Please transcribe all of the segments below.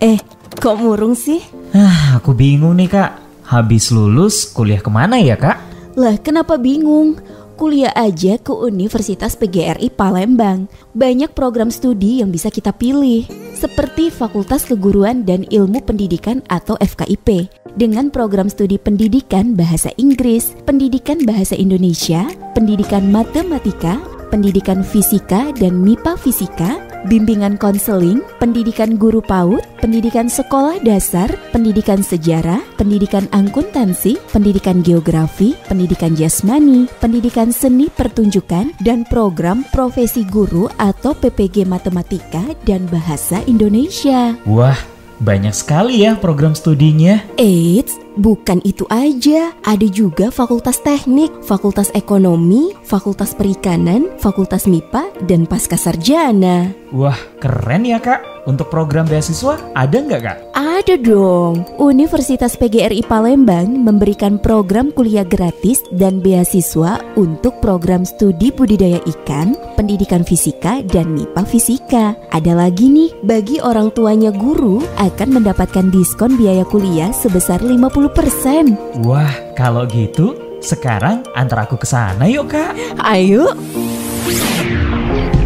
Eh, kok murung sih? Aku bingung nih kak. Habis lulus kuliah kemana ya kak? Lah, kenapa bingung? Kuliah aja ke Universitas PGRI Palembang. Banyak program studi yang bisa kita pilih, seperti Fakultas Keguruan dan Ilmu Pendidikan atau FKIP, dengan program studi pendidikan bahasa Inggris, pendidikan bahasa Indonesia, pendidikan matematika, pendidikan fisika dan MIPA fisika, bimbingan konseling, pendidikan guru PAUD, pendidikan sekolah dasar, pendidikan sejarah, pendidikan akuntansi, pendidikan geografi, pendidikan jasmani, pendidikan seni pertunjukan, dan program profesi guru atau PPG matematika dan bahasa Indonesia. Wah, banyak sekali ya program studinya. Eits, bukan itu aja. Ada juga fakultas teknik, fakultas ekonomi, fakultas perikanan, fakultas MIPA, dan pascasarjana. Wah, keren ya kak. Untuk program beasiswa ada nggak kak? Ada dong. Universitas PGRI Palembang memberikan program kuliah gratis dan beasiswa untuk program studi budidaya ikan, pendidikan fisika, dan MIPA fisika. Ada lagi nih, bagi orang tuanya guru akan mendapatkan diskon biaya kuliah sebesar 50%. Wah, kalau gitu sekarang antar aku ke sana yuk kak. Ayo.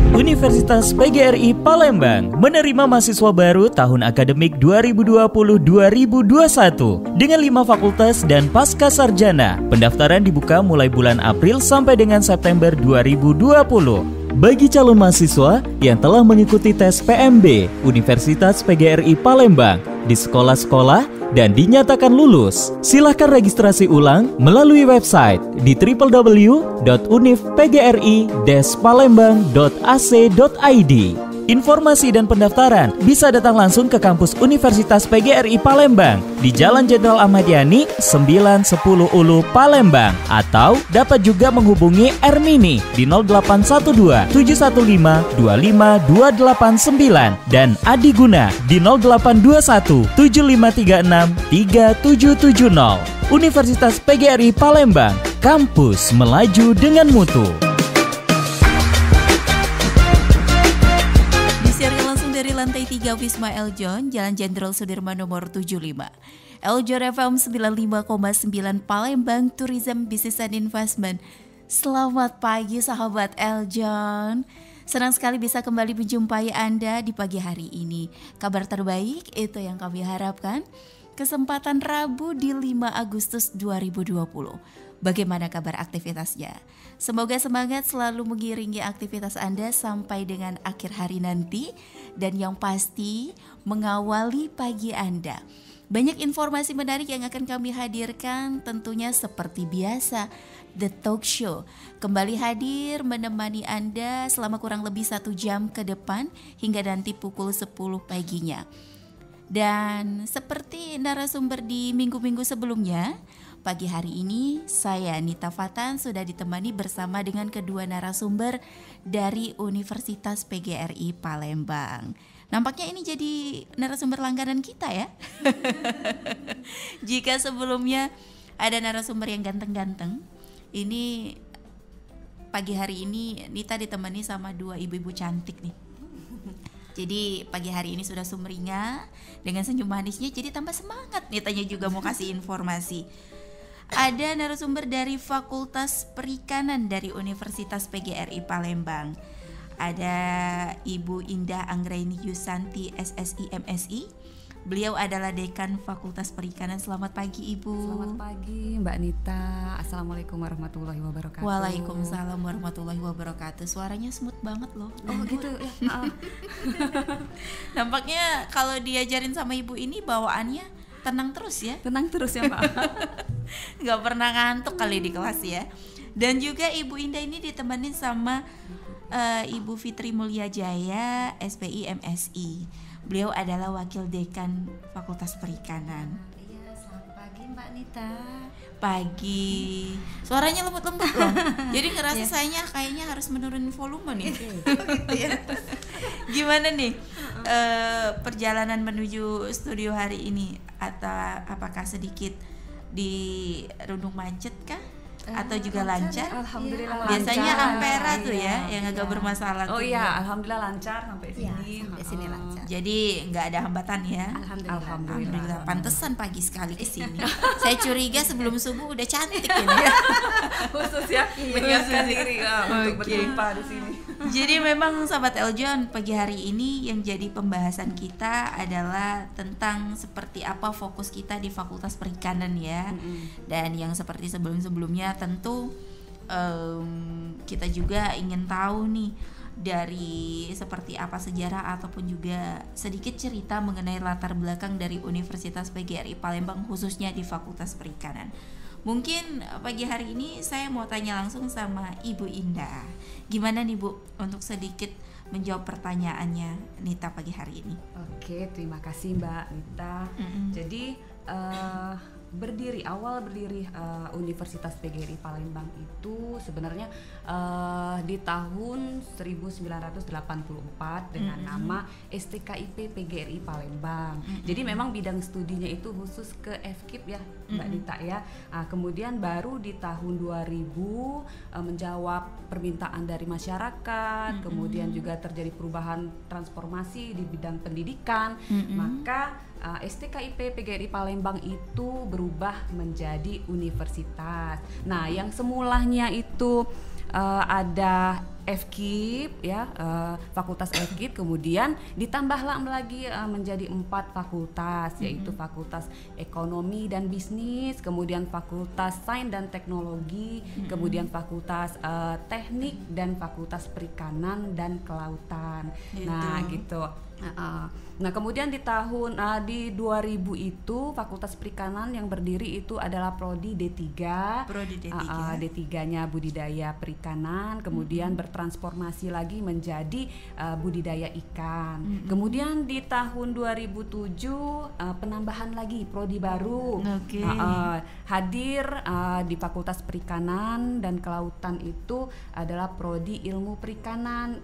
Universitas PGRI Palembang menerima mahasiswa baru tahun akademik 2020-2021 dengan 5 fakultas dan pascasarjana. Pendaftaran dibuka mulai bulan April sampai dengan September 2020. Bagi calon mahasiswa yang telah mengikuti tes PMB Universitas PGRI Palembang di sekolah-sekolah dan dinyatakan lulus, silakan registrasi ulang melalui website di www.univpgri-palembang.ac.id. Informasi dan pendaftaran bisa datang langsung ke kampus Universitas PGRI Palembang di Jalan Jenderal Ahmad Yani 910 Ulu Palembang, atau dapat juga menghubungi Ermini di 0812 715 25289 dan Adi Guna di 0821 7536 3770. Universitas PGRI Palembang, kampus melaju dengan mutu. Dari lantai 3 Wisma Eljon, Jalan Jenderal Sudirman nomor 75. Eljon FM 95,9 Palembang, Tourism Business and Investment. Selamat pagi sahabat Eljon. Senang sekali bisa kembali menjumpai Anda di pagi hari ini. Kabar terbaik itu yang kami harapkan. Kesempatan Rabu di 5 Agustus 2020. Bagaimana kabar aktivitasnya? Semoga semangat selalu mengiringi aktivitas Anda sampai dengan akhir hari nanti, dan yang pasti mengawali pagi Anda. Banyak informasi menarik yang akan kami hadirkan, tentunya seperti biasa. The Talk Show kembali hadir menemani Anda selama kurang lebih 1 jam ke depan hingga nanti pukul 10 paginya. Dan seperti narasumber di minggu-minggu sebelumnya, pagi hari ini saya Nita Fatan sudah ditemani bersama dengan kedua narasumber dari Universitas PGRI Palembang. Nampaknya ini jadi narasumber langganan kita ya. Jika sebelumnya ada narasumber yang ganteng-ganteng, ini pagi hari ini Nita ditemani sama 2 ibu-ibu cantik nih. Jadi pagi hari ini sudah sumringah dengan senyum manisnya, jadi tambah semangat Nitanya juga mau kasih informasi. Ada narasumber dari Fakultas Perikanan dari Universitas PGRI Palembang. Ada Ibu Indah Anggraini Yusanti SSI MSI. Beliau adalah Dekan Fakultas Perikanan. Selamat pagi Ibu. Selamat pagi Mbak Nita. Assalamualaikum warahmatullahi wabarakatuh. Waalaikumsalam warahmatullahi wabarakatuh. Suaranya smooth banget loh. Oh gitu ya. Nampaknya kalau diajarin sama Ibu ini bawaannya tenang terus ya. Tenang terus ya Mbak. Gak pernah ngantuk kali di kelas ya. Dan juga Ibu Indah ini ditemenin sama Ibu Fitri Mulyajaya SPI MSI. Beliau adalah Wakil Dekan Fakultas Perikanan. Iya, selamat pagi Mbak Nita. Pagi. Suaranya lembut-lembut loh. Jadi ngerasa sayanya kayaknya harus menurunin volume nih. Gimana nih perjalanan menuju studio hari ini? Atau apakah sedikit dirundung macet kah? atau juga lancar? Alhamdulillah Biasanya lancar. Ampera tuh Iya, ya yang agak iya. bermasalah Oh tuh. iya, alhamdulillah lancar sampai Iya, sini. sampai sini lancar. Jadi nggak ada hambatan ya. Alhamdulillah. Alhamdulillah, pantesan pagi sekali kesini. Saya curiga sebelum subuh udah cantik ini ya. Khusus ya menyiapkan diri untuk Oke. berjumpa di sini. Jadi memang sahabat Eljon, pagi hari ini yang jadi pembahasan kita adalah tentang seperti apa fokus kita di Fakultas Perikanan ya. Dan yang seperti sebelum-sebelumnya tentu kita juga ingin tahu nih dari seperti apa sejarah ataupun juga sedikit cerita mengenai latar belakang dari Universitas PGRI Palembang khususnya di Fakultas Perikanan. Mungkin pagi hari ini saya mau tanya langsung sama Ibu Indah. Gimana nih Bu untuk sedikit menjawab pertanyaannya Nita pagi hari ini? Oke, terima kasih Mbak Nita. Jadi awal berdiri Universitas PGRI Palembang itu sebenarnya di tahun 1984 dengan nama STKIP PGRI Palembang. Jadi memang bidang studinya itu khusus ke FKIP ya Mbak Nita ya. Kemudian baru di tahun 2000 menjawab permintaan dari masyarakat, kemudian juga terjadi perubahan transformasi di bidang pendidikan, maka STKIP PGRI Palembang itu berubah menjadi universitas. Nah, yang semulanya itu ada FKIP ya, fakultas FKIP, kemudian ditambahlah lagi menjadi 4 fakultas, yaitu Fakultas Ekonomi dan Bisnis, kemudian Fakultas Sains dan Teknologi, kemudian Fakultas Teknik dan Fakultas Perikanan dan Kelautan. Nah, gitu. Nah, kemudian di tahun di 2000 itu Fakultas Perikanan yang berdiri itu adalah prodi D3. Prodi D3. D3-nya budidaya perikanan, kemudian bertransformasi lagi menjadi budidaya ikan. Kemudian di tahun 2007 penambahan lagi prodi baru. Oke. Hadir di Fakultas Perikanan dan Kelautan itu adalah prodi Ilmu Perikanan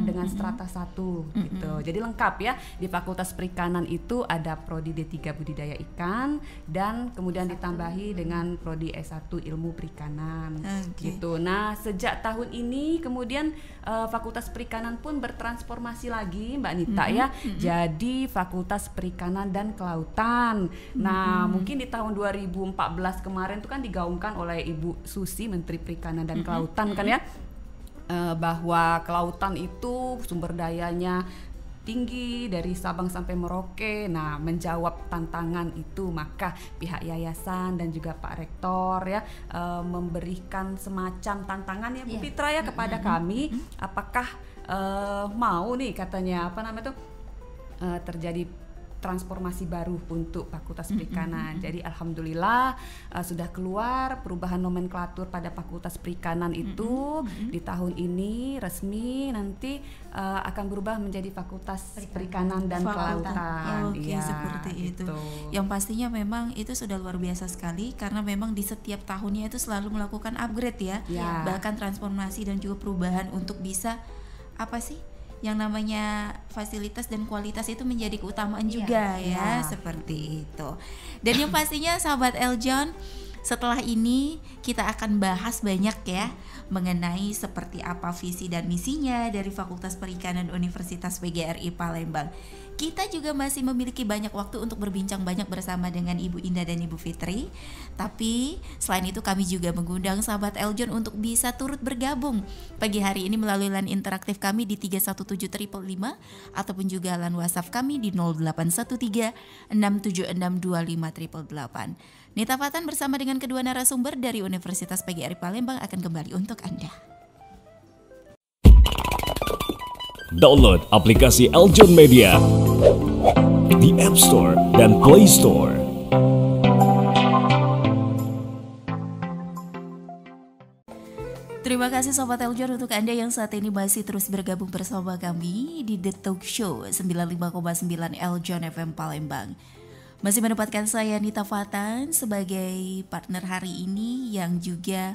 dengan strata 1 gitu. Jadi lengkap ya. Di Fakultas Perikanan itu ada prodi D3 budidaya ikan dan kemudian ditambahi dengan prodi S1 Ilmu Perikanan. Gitu. Nah, sejak tahun ini kemudian Fakultas Perikanan pun bertransformasi lagi Mbak Nita ya. Jadi Fakultas Perikanan dan Kelautan. Nah, mungkin di tahun 2014 kemarin itu kan digaungkan oleh Ibu Susi Menteri Perikanan dan Kelautan kan ya. Bahwa kelautan itu sumber dayanya tinggi dari Sabang sampai Merauke. Nah, menjawab tantangan itu maka pihak yayasan dan juga Pak Rektor ya memberikan semacam tantangan ya Bu Fitra ya kepada kami, apakah mau nih katanya terjadi transformasi baru untuk Fakultas Perikanan. Jadi alhamdulillah sudah keluar perubahan nomenklatur pada Fakultas Perikanan itu di tahun ini resmi nanti akan berubah menjadi Fakultas Perikanan dan Kelautan. Oke, seperti itu. Yang pastinya memang itu sudah luar biasa sekali karena memang di setiap tahunnya itu selalu melakukan upgrade ya. Bahkan transformasi dan juga perubahan untuk bisa yang namanya fasilitas dan kualitas itu menjadi keutamaan juga ya, seperti itu. Dan yang pastinya sahabat Eljon, setelah ini kita akan bahas banyak ya mengenai seperti apa visi dan misinya dari Fakultas Perikanan Universitas PGRI Palembang. Kita juga masih memiliki banyak waktu untuk berbincang banyak bersama dengan Ibu Indah dan Ibu Fitri. Tapi selain itu kami juga mengundang sahabat Eljon untuk bisa turut bergabung pagi hari ini melalui line interaktif kami di 31755 ataupun juga line WhatsApp kami di 0813 676 25888. Nita Fatan bersama dengan kedua narasumber dari Universitas PGRI Palembang akan kembali untuk Anda. Download aplikasi Eljon Media di App Store dan Play Store. Terima kasih Sobat Eljon untuk Anda yang saat ini masih terus bergabung bersama kami di The Talk Show 95,9 Eljon FM Palembang. Masih menempatkan saya Nita Fatan sebagai partner hari ini yang juga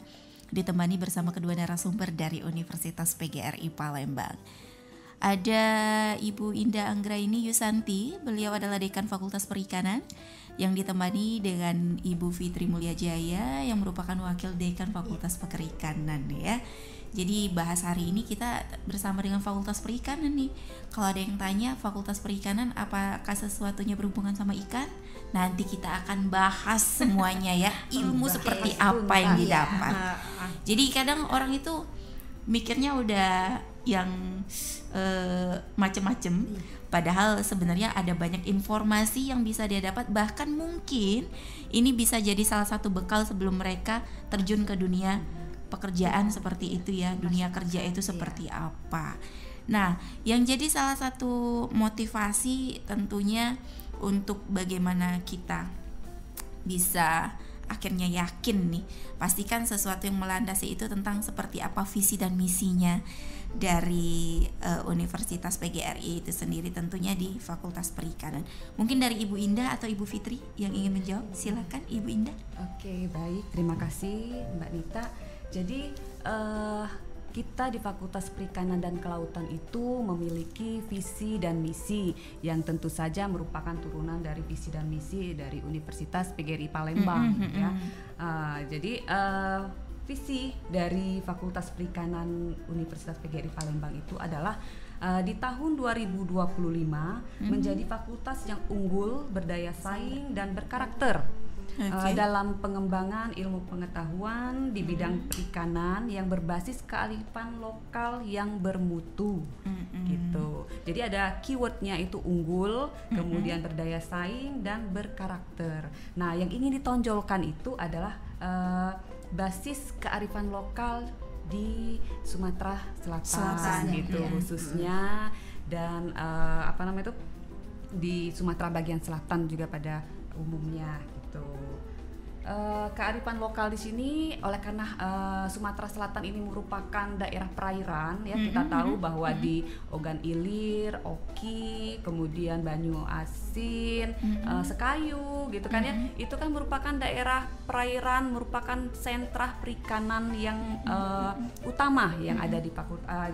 ditemani bersama kedua narasumber dari Universitas PGRI Palembang. Ada Ibu Indah Anggraini Yusanti, beliau adalah Dekan Fakultas Perikanan, yang ditemani dengan Ibu Fitri Mulyajaya yang merupakan Wakil Dekan Fakultas Perikanan ya. Jadi bahas hari ini kita bersama dengan Fakultas Perikanan nih. Kalau ada yang tanya Fakultas Perikanan apakah sesuatunya berhubungan sama ikan? Nanti kita akan bahas semuanya ya. Ilmu seperti apa yang didapat. Jadi kadang orang itu mikirnya udah yang macem-macem, padahal sebenarnya ada banyak informasi yang bisa dia dapat. Bahkan mungkin ini bisa jadi salah satu bekal sebelum mereka terjun ke dunia pekerjaan seperti itu ya, dunia kerja itu seperti apa. Nah, yang jadi salah satu motivasi tentunya untuk bagaimana kita bisa akhirnya yakin nih, pastikan sesuatu yang melandasi itu tentang seperti apa visi dan misinya dari Universitas PGRI itu sendiri, tentunya di Fakultas Perikanan. Mungkin dari Ibu Indah atau Ibu Fitri yang ingin menjawab, silakan Ibu Indah. Oke, baik, terima kasih Mbak Nita. Jadi kita di Fakultas Perikanan dan Kelautan itu memiliki visi dan misi yang tentu saja merupakan turunan dari visi dan misi dari Universitas PGRI Palembang ya. Jadi visi dari Fakultas Perikanan Universitas PGRI Palembang itu adalah di tahun 2025 menjadi fakultas yang unggul, berdaya saing dan berkarakter. Dalam pengembangan ilmu pengetahuan di bidang perikanan yang berbasis kearifan lokal yang bermutu gitu. Jadi ada keywordnya itu unggul, kemudian berdaya saing dan berkarakter. Nah, yang ingin ditonjolkan itu adalah basis kearifan lokal di Sumatera Selatan gitu khususnya, dan di Sumatera bagian selatan juga pada umumnya gitu. Kearifan lokal di sini oleh karena Sumatera Selatan ini merupakan daerah perairan ya, kita tahu bahwa di Ogan Ilir, Oki, kemudian Banyu Asin, Sekayu gitu kan ya, itu kan merupakan daerah perairan, merupakan sentra perikanan yang utama yang ada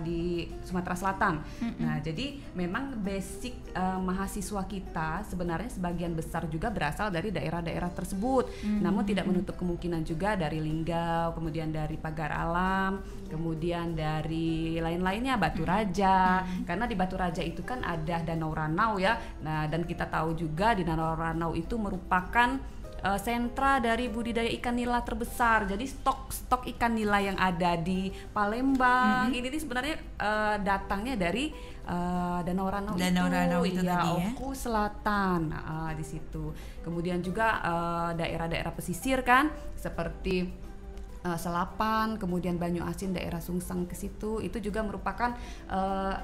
di Sumatera Selatan. Nah, jadi memang basic mahasiswa kita sebenarnya sebagian besar juga berasal dari daerah-daerah tersebut. Namun tidak menutup kemungkinan juga dari Linggau, kemudian dari Pagar Alam, kemudian dari lain-lainnya, Batu Raja. Karena di Batu Raja itu kan ada Danau Ranau ya. Nah, dan kita tahu juga di Danau Ranau itu merupakan sentra dari budidaya ikan nila terbesar. Jadi stok ikan nila yang ada di Palembang ini sebenarnya datangnya dari Danau Ranau itu ya, Oku Selatan di situ. Kemudian juga daerah-daerah pesisir kan seperti Selapan, kemudian Banyu Asin, daerah Sungsang ke situ, itu juga merupakan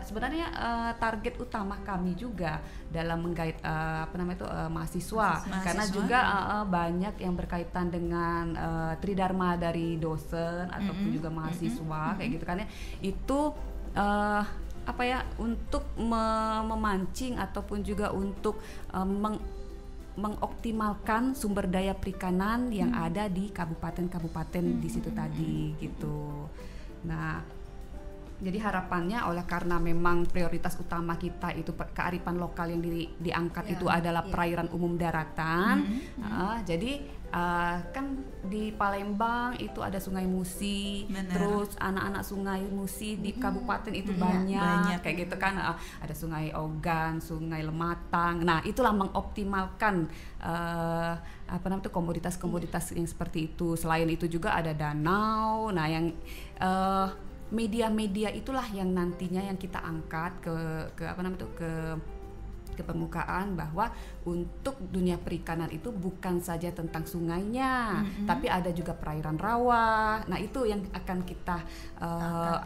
sebenarnya target utama kami juga dalam menggait mahasiswa. Karena juga banyak yang berkaitan dengan tridharma dari dosen ataupun juga mahasiswa kayak gitu kan ya. Itu untuk memancing ataupun juga untuk mengoptimalkan sumber daya perikanan yang ada di kabupaten-kabupaten di situ tadi gitu. Nah, jadi harapannya oleh karena memang prioritas utama kita itu kearifan lokal yang diangkat itu adalah perairan umum daratan. Jadi kan di Palembang itu ada Sungai Musi, terus anak-anak Sungai Musi di kabupaten itu banyak kayak gitu kan. Ada Sungai Ogan, Sungai Lematang. Nah, itulah mengoptimalkan komoditas-komoditas yang seperti itu. Selain itu juga ada danau. Nah, yang media-media itulah yang nantinya yang kita angkat ke permukaan, bahwa untuk dunia perikanan itu bukan saja tentang sungainya, tapi ada juga perairan rawa. Nah, itu yang akan kita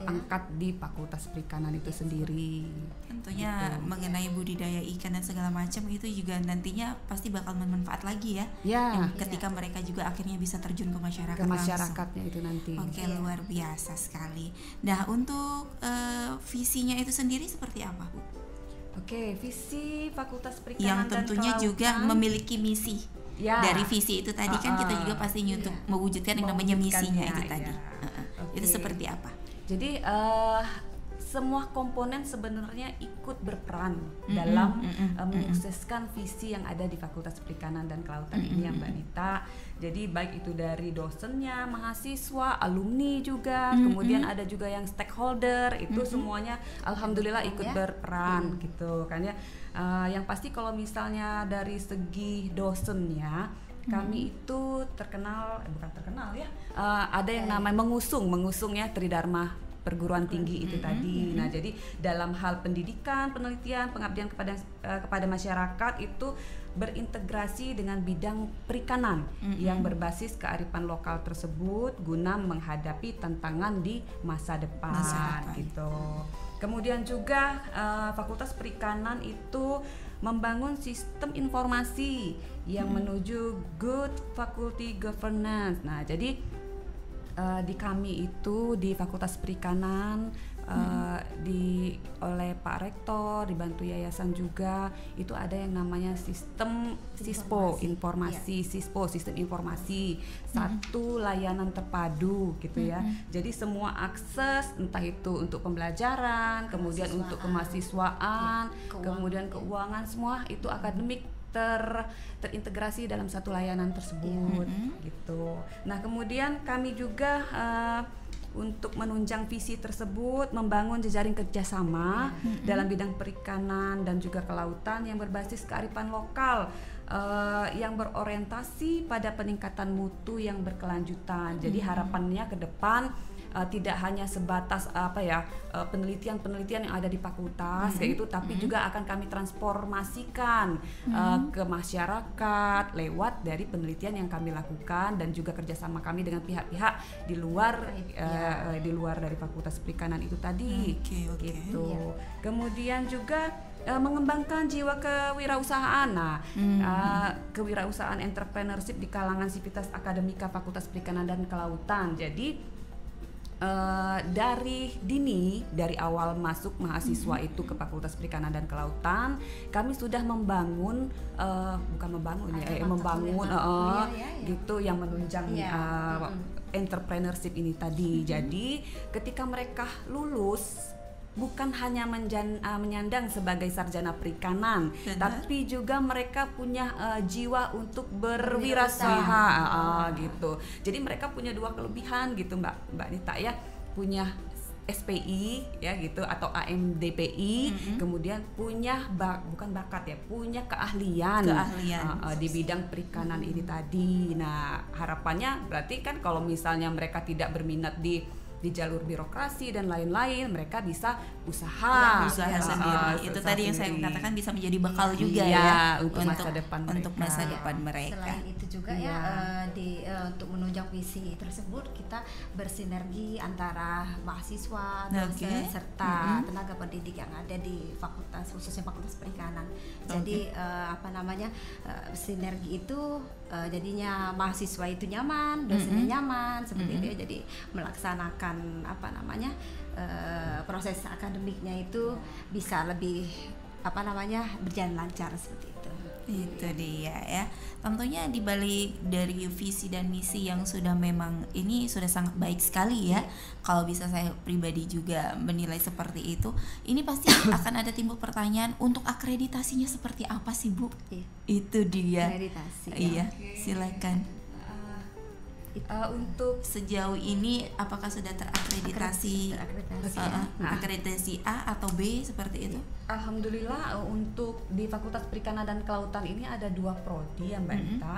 angkat di Fakultas Perikanan itu sendiri. Tentunya gitu. Mengenai budidaya ikan dan segala macam itu juga nantinya pasti bakal bermanfaat lagi ya. Ketika mereka juga akhirnya bisa terjun ke masyarakat. Ke masyarakatnya langsung. Itu nanti. Oke, luar biasa sekali. Nah, untuk visinya itu sendiri seperti apa, Bu? Oke, visi Fakultas Perikanan yang tentunya dan Kelautan juga memiliki misi. Dari visi itu tadi kan kita juga pasti mewujudkan yang namanya misinya itu tadi. Itu seperti apa? Jadi semua komponen sebenarnya ikut berperan dalam menyukseskan visi yang ada di Fakultas Perikanan dan Kelautan ini ya Mbak Nita. Jadi baik itu dari dosennya, mahasiswa, alumni juga, kemudian ada juga yang stakeholder, itu semuanya alhamdulillah ikut berperan gitu kan ya. Yang pasti kalau misalnya dari segi dosennya, kami itu bukan terkenal ya, ada yang namanya mengusung ya Tridharma perguruan tinggi itu tadi. Nah, jadi dalam hal pendidikan, penelitian, pengabdian kepada masyarakat itu berintegrasi dengan bidang perikanan yang berbasis kearifan lokal tersebut guna menghadapi tantangan di masa depan gitu. Kemudian juga Fakultas Perikanan itu membangun sistem informasi yang menuju good faculty governance. Nah, jadi di kami itu di Fakultas Perikanan oleh Pak Rektor dibantu yayasan juga itu ada yang namanya sistem SISPO sistem informasi satu layanan terpadu gitu ya. Jadi semua akses entah itu untuk pembelajaran, kemudian untuk kemahasiswaan, kemudian keuangan, semua itu akademik terintegrasi dalam satu layanan tersebut gitu. Nah, kemudian kami juga untuk menunjang visi tersebut membangun jejaring kerjasama dalam bidang perikanan dan juga kelautan yang berbasis kearifan lokal yang berorientasi pada peningkatan mutu yang berkelanjutan. Jadi harapannya ke depan tidak hanya sebatas penelitian-penelitian yang ada di fakultas kayak itu, tapi juga akan kami transformasikan ke masyarakat lewat dari penelitian yang kami lakukan dan juga kerjasama kami dengan pihak-pihak di luar dari Fakultas Perikanan itu tadi. Gitu. Kemudian juga mengembangkan jiwa kewirausahaan. Nah, kewirausahaan entrepreneurship di kalangan sivitas akademika Fakultas Perikanan dan Kelautan. Jadi dari awal masuk mahasiswa itu ke Fakultas Perikanan dan Kelautan, kami sudah membangun gitu yang menunjang entrepreneurship ini tadi. Jadi ketika mereka lulus bukan hanya menyandang sebagai sarjana perikanan, tapi juga mereka punya jiwa untuk berwirausaha gitu. Jadi mereka punya dua kelebihan gitu Mbak Nita ya, punya SPI ya gitu atau AMDPI, kemudian punya punya keahlian di bidang perikanan ini tadi. Nah, harapannya berarti kan kalau misalnya mereka tidak berminat di jalur birokrasi dan lain-lain, mereka bisa usaha sendiri. Itu tadi yang saya katakan bisa menjadi bekal juga untuk masa depan mereka. Selain itu juga untuk menunjang visi tersebut, kita bersinergi antara mahasiswa, dosen serta tenaga pendidik yang ada di fakultas, khususnya Fakultas Perikanan. Jadi sinergi itu jadinya mahasiswa itu nyaman, dosennya nyaman, seperti itu ya. Jadi melaksanakan proses akademiknya itu bisa lebih berjalan lancar seperti itu. Itu dia ya. Tentunya di balik dari visi dan misi yang sudah memang ini sudah sangat baik sekali ya. Kalau bisa saya pribadi juga menilai seperti itu. Ini pasti akan ada timbul pertanyaan, untuk akreditasinya seperti apa sih Bu? Itu dia. Akreditasi. Iya, silakan. Untuk sejauh ini apakah sudah terakreditasi akreditasi A atau B seperti itu? Alhamdulillah untuk di Fakultas Perikanan dan Kelautan ini ada 2 prodi ya Mbak Nita.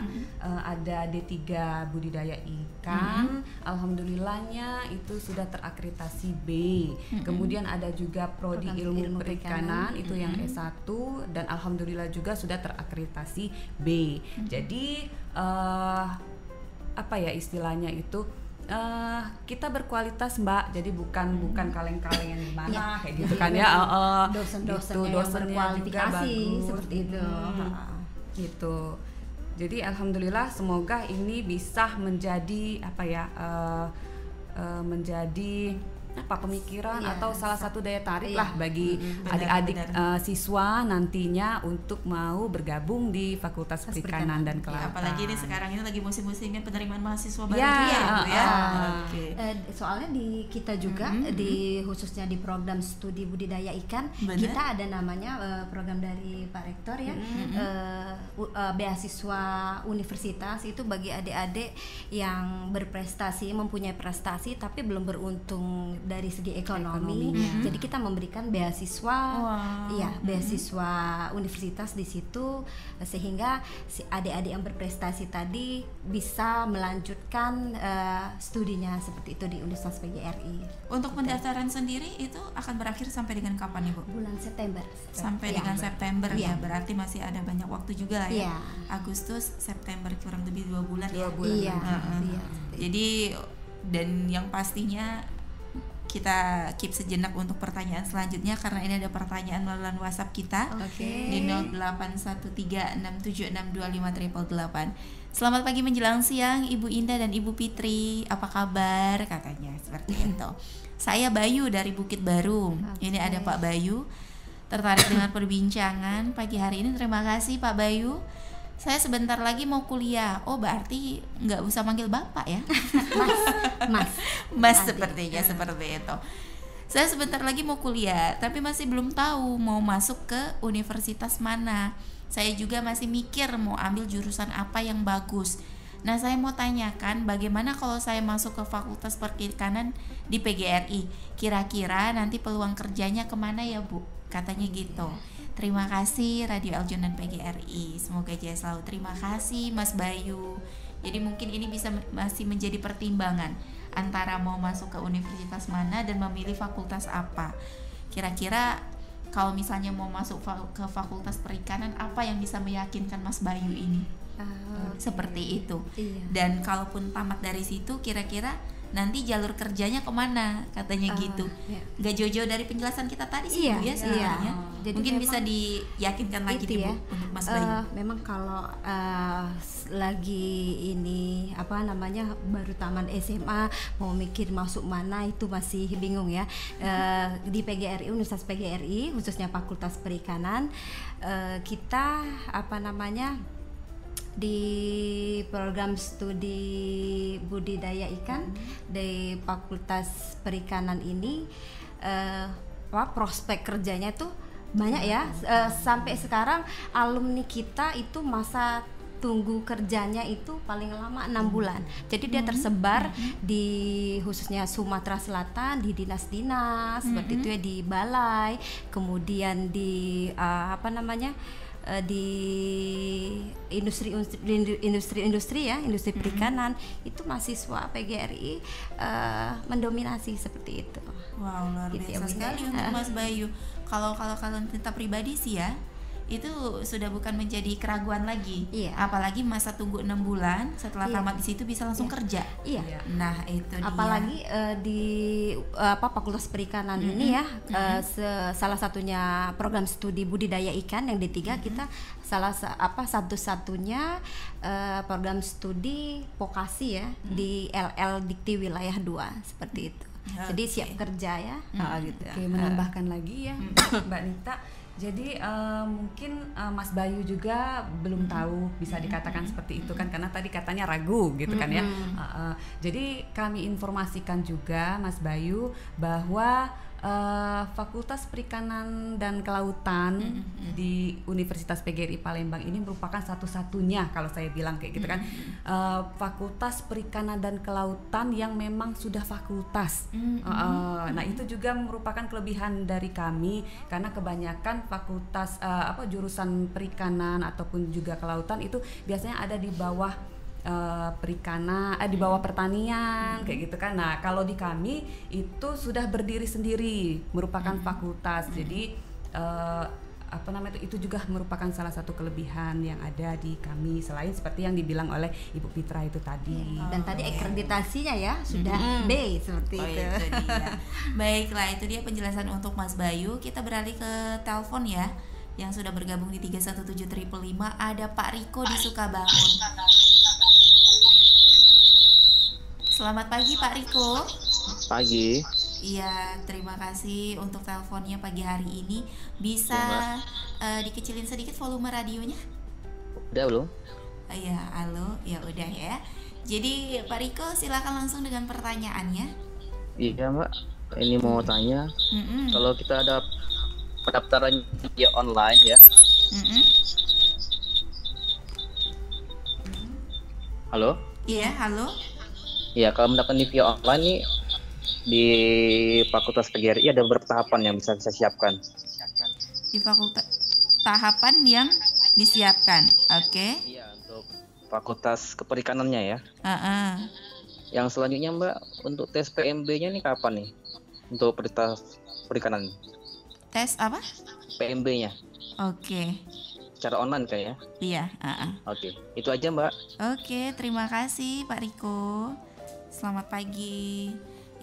Ada D3 budidaya ikan, alhamdulillahnya itu sudah terakreditasi B. Kemudian ada juga prodi ilmu perikanan itu yang S1 dan alhamdulillah juga sudah terakreditasi B. Jadi istilahnya itu kita berkualitas Mbak, jadi bukan kaleng-kaleng yang gimana kayak gitu kan ya. Dosen-dosennya yang berkualifikasi seperti itu. Gitu. Jadi alhamdulillah semoga ini bisa menjadi menjadi pemikiran Iya, atau salah satu daya tarik iya. lah bagi adik-adik siswa nantinya untuk mau bergabung di Fakultas Perikanan dan Ya, Kelautan. apalagi ini sekarang ini lagi musim-musimnya penerimaan mahasiswa baru Ya, juga Bu, ya. Oke. Soalnya di kita juga di khususnya di program studi budidaya ikan, Benar. kita ada namanya program dari Pak Rektor ya, beasiswa universitas itu bagi adik-adik yang berprestasi, mempunyai prestasi tapi belum beruntung dari segi ekonomi. Jadi kita memberikan beasiswa, iya beasiswa universitas di situ, sehingga si adik-adik yang berprestasi tadi bisa melanjutkan studinya seperti itu di Universitas PGRI. Untuk pendaftaran sendiri itu akan berakhir sampai dengan kapan Ibu? Bulan September. Sampai Iya. dengan September Iya. ya, berarti masih ada banyak waktu juga lah ya. Iya. Agustus, September kurang lebih 2 bulan ya. Iya. Heeh. Iya. Jadi dan yang pastinya kita keep sejenak untuk pertanyaan selanjutnya karena ini ada pertanyaan melalui WhatsApp kita di 081367625888. Selamat pagi menjelang siang Ibu Indah dan Ibu Fitri, apa kabar katanya seperti itu. Saya Bayu dari Bukit Baru. Ini ada Pak Bayu tertarik dengan perbincangan pagi hari ini. Terima kasih Pak Bayu. Saya sebentar lagi mau kuliah. Oh berarti nggak usah manggil bapak ya? Mas sepertinya seperti itu. Saya sebentar lagi mau kuliah, tapi masih belum tahu mau masuk ke universitas mana. Saya juga masih mikir mau ambil jurusan apa yang bagus. Nah saya mau tanyakan bagaimana kalau saya masuk ke Fakultas Perikanan di PGRI? Kira-kira nanti peluang kerjanya kemana ya Bu? Katanya gitu. Terima kasih Radio Eljon dan PGRI. Semoga jaya selalu. Terima kasih Mas Bayu. Jadi mungkin ini bisa masih menjadi pertimbangan antara mau masuk ke universitas mana dan memilih fakultas apa. Kira-kira kalau misalnya mau masuk ke Fakultas Perikanan, apa yang bisa meyakinkan Mas Bayu ini? Seperti itu. Iya. Dan kalaupun tamat dari situ, kira-kira nanti jalur kerjanya kemana katanya gitu. Iya. Gak jauh-jauh dari penjelasan kita tadi sih Iya, Bu ya sebenarnya. Jadi Mungkin memang bisa diyakinkan lagi itu nih Bu ya, untuk Mas Bayu. memang kalau lagi ini apa namanya baru taman SMA mau mikir masuk mana itu masih bingung ya. Di PGRI, Universitas PGRI khususnya Fakultas Perikanan, kita apa namanya di program studi budidaya ikan di Fakultas Perikanan ini prospek kerjanya tuh banyak ya. Sampai sekarang alumni kita itu masa tunggu kerjanya itu paling lama 6 bulan. Jadi dia tersebar di khususnya Sumatera Selatan di dinas-dinas seperti itu ya, di balai, kemudian di apa namanya di industri ya, industri perikanan itu mahasiswa PGRI mendominasi seperti itu. Wow, luar Gitu ya, biasa Bu. sekali untuk Mas Bayu. Kalau kalian cerita pribadi sih ya, itu sudah bukan menjadi keraguan lagi. Iya. Apalagi masa tunggu 6 bulan setelah Iya. tamat di situ bisa langsung kerja. Iya. Nah, itu dia. Apalagi di Fakultas Perikanan ini ya, salah satunya program studi budidaya ikan yang D3 kita satu-satunya program studi vokasi ya di LL Dikti Wilayah 2 seperti itu. Jadi siap kerja ya. Gitu. Oke, menambahkan lagi ya Mbak Nita. Jadi mungkin Mas Bayu juga belum tahu, bisa dikatakan seperti itu kan, karena tadi katanya ragu gitu kan ya. Jadi kami informasikan juga Mas Bayu bahwa Fakultas Perikanan dan Kelautan di Universitas PGRI Palembang ini merupakan satu-satunya, kalau saya bilang kayak gitu kan, Fakultas Perikanan dan Kelautan yang memang sudah fakultas. Nah itu juga merupakan kelebihan dari kami, karena kebanyakan fakultas jurusan perikanan ataupun juga kelautan itu biasanya ada di bawah perikanan, di bawah pertanian kayak gitu kan. Nah kalau di kami itu sudah berdiri sendiri, merupakan fakultas. Jadi itu juga merupakan salah satu kelebihan yang ada di kami, selain seperti yang dibilang oleh Ibu Fitra itu tadi. Dan tadi akreditasinya ya sudah B seperti itu. Itu dia. Baiklah, itu dia penjelasan untuk Mas Bayu. Kita beralih ke telepon ya, yang sudah bergabung di 317555. Ada Pak Riko di Sukabangun. Selamat pagi Pak Riko. Pagi. Iya, terima kasih untuk teleponnya pagi hari ini. Bisa dikecilin sedikit volume radionya? Udah belum? Iya, halo, ya udah ya. Jadi Pak Riko silakan langsung dengan pertanyaannya. Iya Mbak, ini mau tanya, kalau kita ada pendaftaran via online ya. Halo? Iya, halo. Iya, kalau mendaftar via online nih di Fakultas PGRI ada beberapa tahapan yang bisa saya siapkan. Di fakultas tahapan yang disiapkan, oke? Iya, untuk Fakultas Keperikanannya ya. Yang selanjutnya Mbak, untuk tes PMB-nya nih kapan nih? Untuk perikanan. Tes apa? PMB-nya. Oke. Secara online kayak ya? Iya. Oke, itu aja Mbak. Oke, terima kasih Pak Riko. Selamat pagi.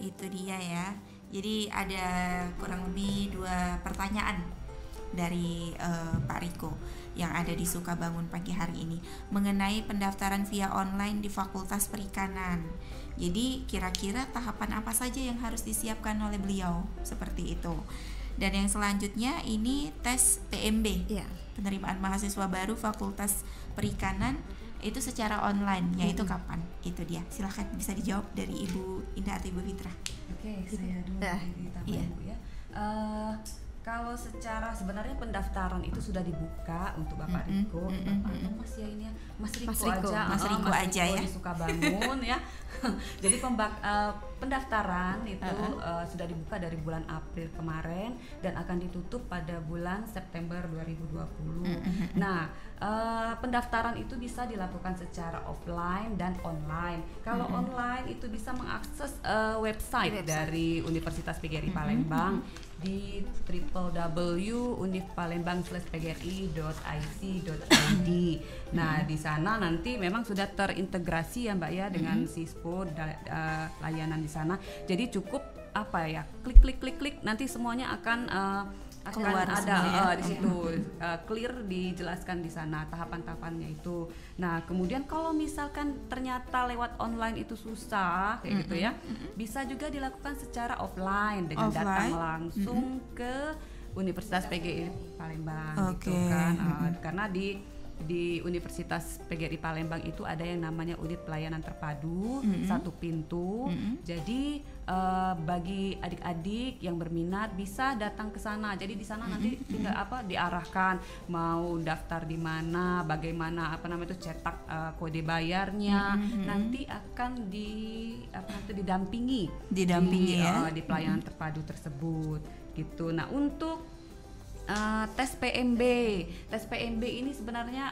Itu dia ya. Jadi ada kurang lebih 2 pertanyaan dari Pak Riko yang ada di Sukabangun pagi hari ini mengenai pendaftaran via online di Fakultas Perikanan. Jadi kira-kira tahapan apa saja yang harus disiapkan oleh beliau, seperti itu. Dan yang selanjutnya ini tes PMB, penerimaan mahasiswa baru Fakultas Perikanan itu secara online, yaitu kapan? Itu dia. Silahkan bisa dijawab dari Ibu Indah atau Ibu Fitra. Oke, saya dulu ditambah Bu ya. Kalau secara sebenarnya pendaftaran itu sudah dibuka untuk Bapak Riko, Mas ya ini ya, Mas Riko aja ya. Di Sukabangun ya. Jadi pendaftaran itu sudah dibuka dari bulan April kemarin dan akan ditutup pada bulan September 2020. Nah, pendaftaran itu bisa dilakukan secara offline dan online. Kalau online itu bisa mengakses website dari Universitas PGRI Palembang di www.univpalembang/pgri.ic.id. Nah, di sana nanti memang sudah terintegrasi ya Mbak ya dengan Sispo layanan di sana. Jadi cukup klik nanti semuanya akan keluar ada di situ clear dijelaskan di sana tahapan-tahapannya itu. Nah, kemudian kalau misalkan ternyata lewat online itu susah kayak gitu ya, bisa juga dilakukan secara offline dengan datang langsung ke Universitas PGRI Palembang gitu kan. Karena di Universitas PGRI Palembang itu ada yang namanya unit pelayanan terpadu satu pintu. Jadi bagi adik-adik yang berminat bisa datang ke sana. Jadi di sana nanti tinggal diarahkan mau daftar di mana, bagaimana cetak kode bayarnya. Nanti akan didampingi di pelayanan terpadu tersebut gitu. Nah, untuk tes PMB ini sebenarnya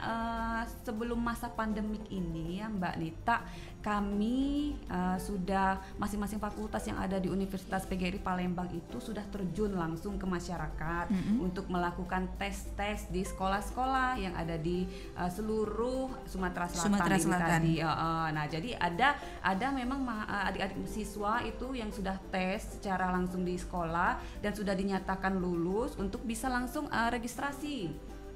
sebelum masa pandemik ini ya Mbak Nita, kami sudah masing-masing fakultas yang ada di Universitas PGRI Palembang itu sudah terjun langsung ke masyarakat untuk melakukan tes di sekolah-sekolah yang ada di seluruh Sumatera Selatan. Nah, jadi ada memang adik-adik siswa itu yang sudah tes secara langsung di sekolah dan sudah dinyatakan lulus untuk bisa langsung registrasi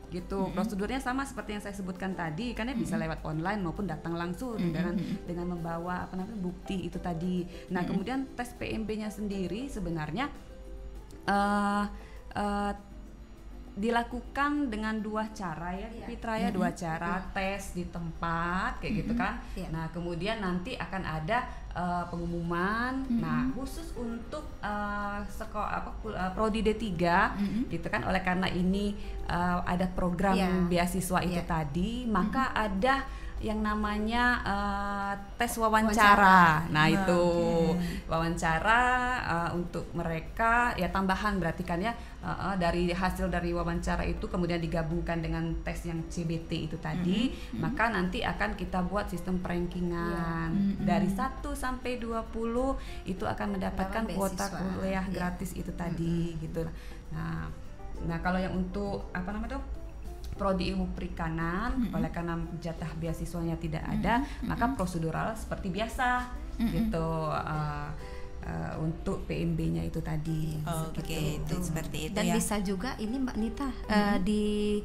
gitu. Prosedurnya sama seperti yang saya sebutkan tadi, karena bisa lewat online maupun datang langsung dengan membawa bukti itu tadi. Nah, kemudian tes PMB-nya sendiri sebenarnya dilakukan dengan 2 cara ya, Fitra ya, 2 cara, tes di tempat kayak gitu kan. Nah, kemudian nanti akan ada pengumuman. Nah, khusus untuk prodi D3 gitu kan, oleh karena ini ada program beasiswa itu tadi, maka ada yang namanya tes wawancara. Nah, itu wawancara untuk mereka ya, tambahan berarti kan ya, dari hasil dari wawancara itu kemudian digabungkan dengan tes yang CBT itu tadi, maka nanti akan kita buat sistem perankingan dari 1 sampai 20 itu akan mendapatkan kuota kuliah gratis itu tadi gitu. Nah, kalau yang untuk prodi ilmu perikanan, oleh karena jatah beasiswanya tidak ada, maka prosedural seperti biasa gitu. untuk PMB-nya itu tadi. Oke, itu seperti itu. Dan ya. bisa juga ini Mbak Nita di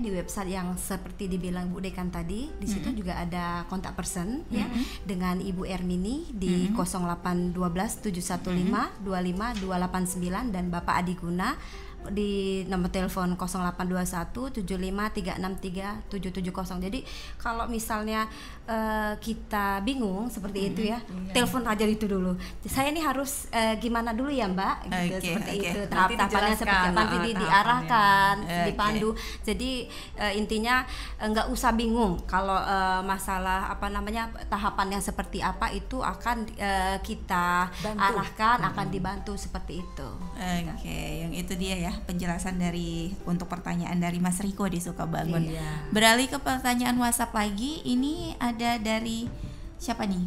di website yang seperti dibilang Bu Dekan tadi, di situ juga ada kontak person ya dengan Ibu Ermini di 0812 715 25 289 dan Bapak Adi Guna di nomor telepon 0821 75 363 770. Jadi kalau misalnya kita bingung seperti itu ya, telepon aja itu dulu. Saya ini harus gimana dulu ya Mbak, gitu, seperti itu. Tahap-tahapannya seperti apa, nanti diarahkan, dipandu. Jadi intinya nggak usah bingung kalau masalah tahapan yang seperti apa itu akan kita arahkan, akan dibantu seperti itu. Oke, yang itu dia ya penjelasan untuk pertanyaan dari Mas Riko di Sukabangun. Beralih ke pertanyaan WhatsApp lagi, ini ada dari siapa nih?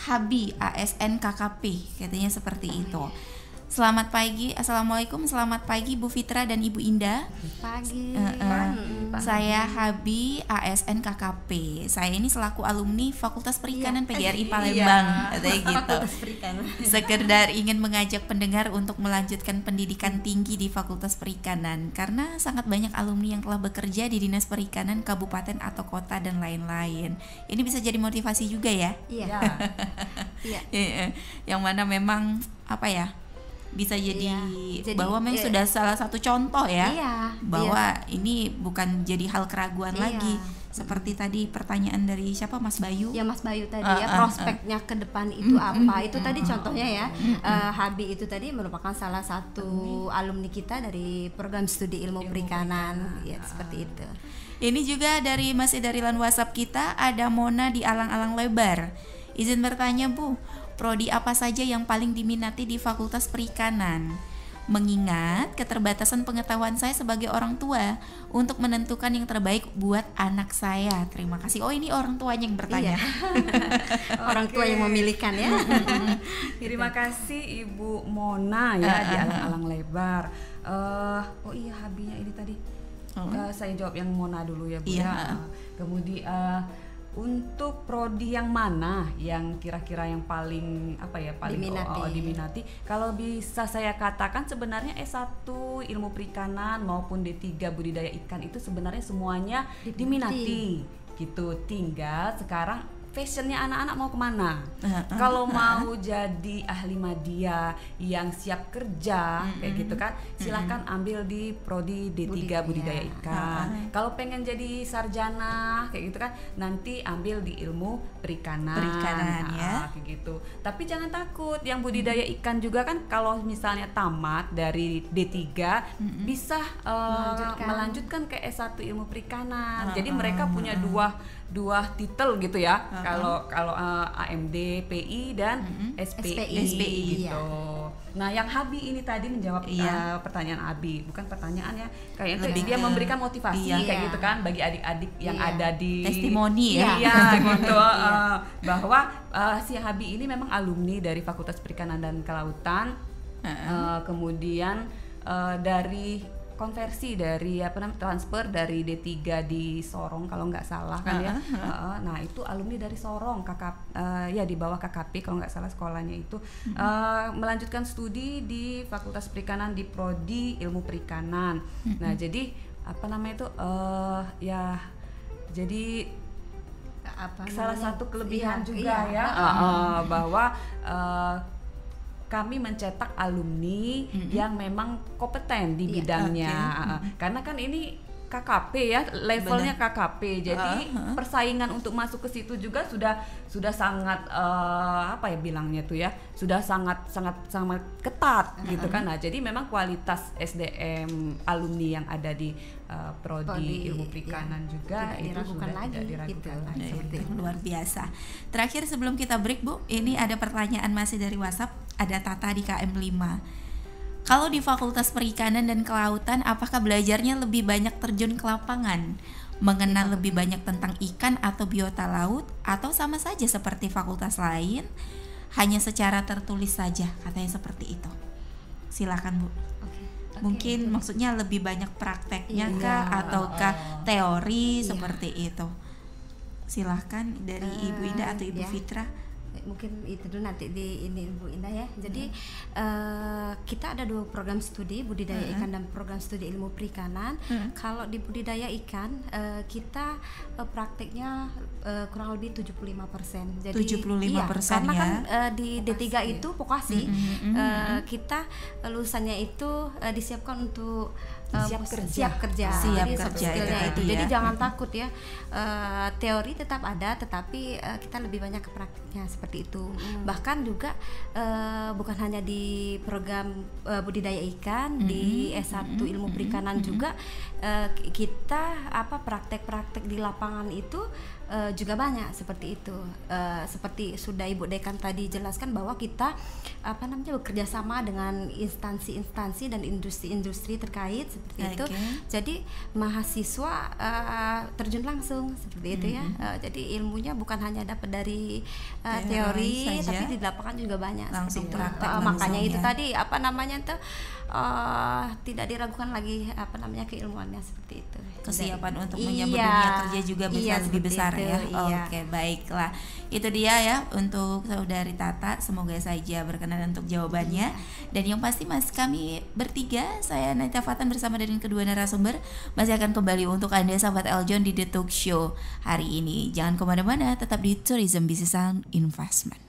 Habi ASN KKP katanya seperti itu. Selamat pagi, Assalamualaikum, selamat pagi Bu Fitra dan Ibu Indah. Pagi. Saya Habi ASN KKP. Saya ini selaku alumni Fakultas Perikanan PGRI Palembang, katanya gitu. Sekedar ingin mengajak pendengar untuk melanjutkan pendidikan tinggi di Fakultas Perikanan karena sangat banyak alumni yang telah bekerja di Dinas Perikanan kabupaten atau kota dan lain-lain. Ini bisa jadi motivasi juga ya. Iya. Yang mana memang bisa jadi bahwa memang sudah salah satu contoh ya, bahwa ini bukan jadi hal keraguan lagi. Seperti tadi pertanyaan dari siapa, Mas Bayu? Ya Mas Bayu tadi prospeknya ke depan itu apa? Itu tadi contohnya ya. Habi itu tadi merupakan salah satu alumni kita dari program studi ilmu perikanan. Ya seperti itu. Ini juga masih dari line WhatsApp kita, ada Mona di Alang-Alang Lebar. Izin bertanya Bu, prodi apa saja yang paling diminati di Fakultas Perikanan? Mengingat keterbatasan pengetahuan saya sebagai orang tua untuk menentukan yang terbaik buat anak saya. Terima kasih. Oh, ini orang tuanya yang bertanya. Orang tua yang memilihkan ya. Terima kasih Ibu Mona ya di Alang-Alang Lebar. Habinya ini tadi. Saya jawab yang Mona dulu ya Bu. Kemudian untuk prodi yang mana yang kira-kira yang paling diminati? Kalau bisa saya katakan sebenarnya S1 ilmu perikanan maupun D3 budidaya ikan itu sebenarnya semuanya diminati gitu. Tinggal sekarang fashionnya anak-anak mau kemana? Kalau mau jadi ahli media yang siap kerja kayak gitu kan, silahkan ambil di prodi D3 budidaya ikan. Kalau pengen jadi sarjana kayak gitu kan, nanti ambil di ilmu perikanan ya kayak gitu. Tapi jangan takut, yang budidaya ikan juga kan kalau misalnya tamat dari D3 bisa melanjutkan ke S1 ilmu perikanan. Jadi mereka punya dua titel gitu ya. Kalau AMD, PI dan SPI gitu. Nah, yang Habi ini tadi menjawab pertanyaan Abi, bukan pertanyaan ya. Kayak dia memberikan motivasi kayak gitu kan bagi adik-adik yang ada di testimoni ya. Iya gitu. Bahwa si Habi ini memang alumni dari Fakultas Perikanan dan Kelautan. Kemudian dari konversi dari transfer dari D3 di Sorong kalau nggak salah kan ya. Nah itu alumni dari Sorong di bawah KKP kalau nggak salah sekolahnya itu. Melanjutkan studi di Fakultas Perikanan di prodi ilmu perikanan. Nah jadi jadi salah satu kelebihan juga ya bahwa kami mencetak alumni yang memang kompeten di bidangnya. Karena kan ini KKP ya, levelnya KKP. Jadi persaingan untuk masuk ke situ juga sudah sangat sudah sangat ketat gitu kan. Nah, jadi memang kualitas SDM alumni yang ada di prodi ilmu perikanan juga itu sudah tidak diragukan lagi. Seperti itu. Luar biasa. Terakhir sebelum kita break Bu, ini ada pertanyaan masih dari WhatsApp, ada Tata di KM 5. Kalau di Fakultas Perikanan dan Kelautan, apakah belajarnya lebih banyak terjun ke lapangan, mengenal lebih banyak tentang ikan atau biota laut, atau sama saja seperti fakultas lain, hanya secara tertulis saja, katanya seperti itu. Silakan Bu. Mungkin maksudnya lebih banyak prakteknya kah, ataukah teori seperti itu? Silahkan dari Ibu Indah atau Ibu Fitra. mungkin itu dulu nanti di ini Bu Indah ya. Jadi kita ada 2 program studi budidaya ikan dan program studi ilmu perikanan. Kalau di budidaya ikan kita prakteknya kurang lebih 75%. Jadi 75% karena ya. kan di D3 itu vokasi kita lulusannya itu disiapkan untuk siap kerja. Jadi soft skillnya itu. Jadi jangan takut ya. Teori tetap ada, tetapi kita lebih banyak ke praktiknya seperti itu. Bahkan juga bukan hanya di program budidaya ikan, di S1 ilmu perikanan juga kita praktek-praktek di lapangan itu juga banyak seperti itu. Seperti sudah Ibu Dekan tadi jelaskan bahwa kita bekerja sama dengan instansi-instansi dan industri-industri terkait seperti itu. Jadi mahasiswa terjun langsung seperti itu ya. Jadi ilmunya bukan hanya dapat dari teori saja, tapi di lapangan juga banyak langsung seperti praktek itu. Makanya ya. itu tadi tidak diragukan lagi keilmuannya seperti itu. Kesiapan untuk menyambut dunia kerja juga bisa lebih besar ya. Oke, baiklah. Itu dia ya untuk Saudari Tata. Semoga saja berkenan untuk jawabannya. Dan yang pasti kami bertiga, saya Naita Fatan bersama dengan kedua narasumber masih akan kembali untuk Anda sahabat Eljon di The Talk Show hari ini. Jangan kemana-mana, tetap di Tourism Business and Investment.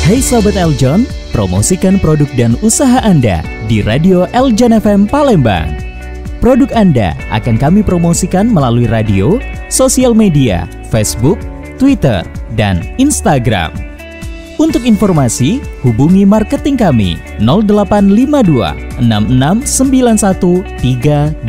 Hai Sobat Eljon, promosikan produk dan usaha Anda di Radio Eljon FM Palembang. Produk Anda akan kami promosikan melalui radio, sosial media, Facebook, Twitter, dan Instagram. Untuk informasi, hubungi marketing kami 0852 6691 3888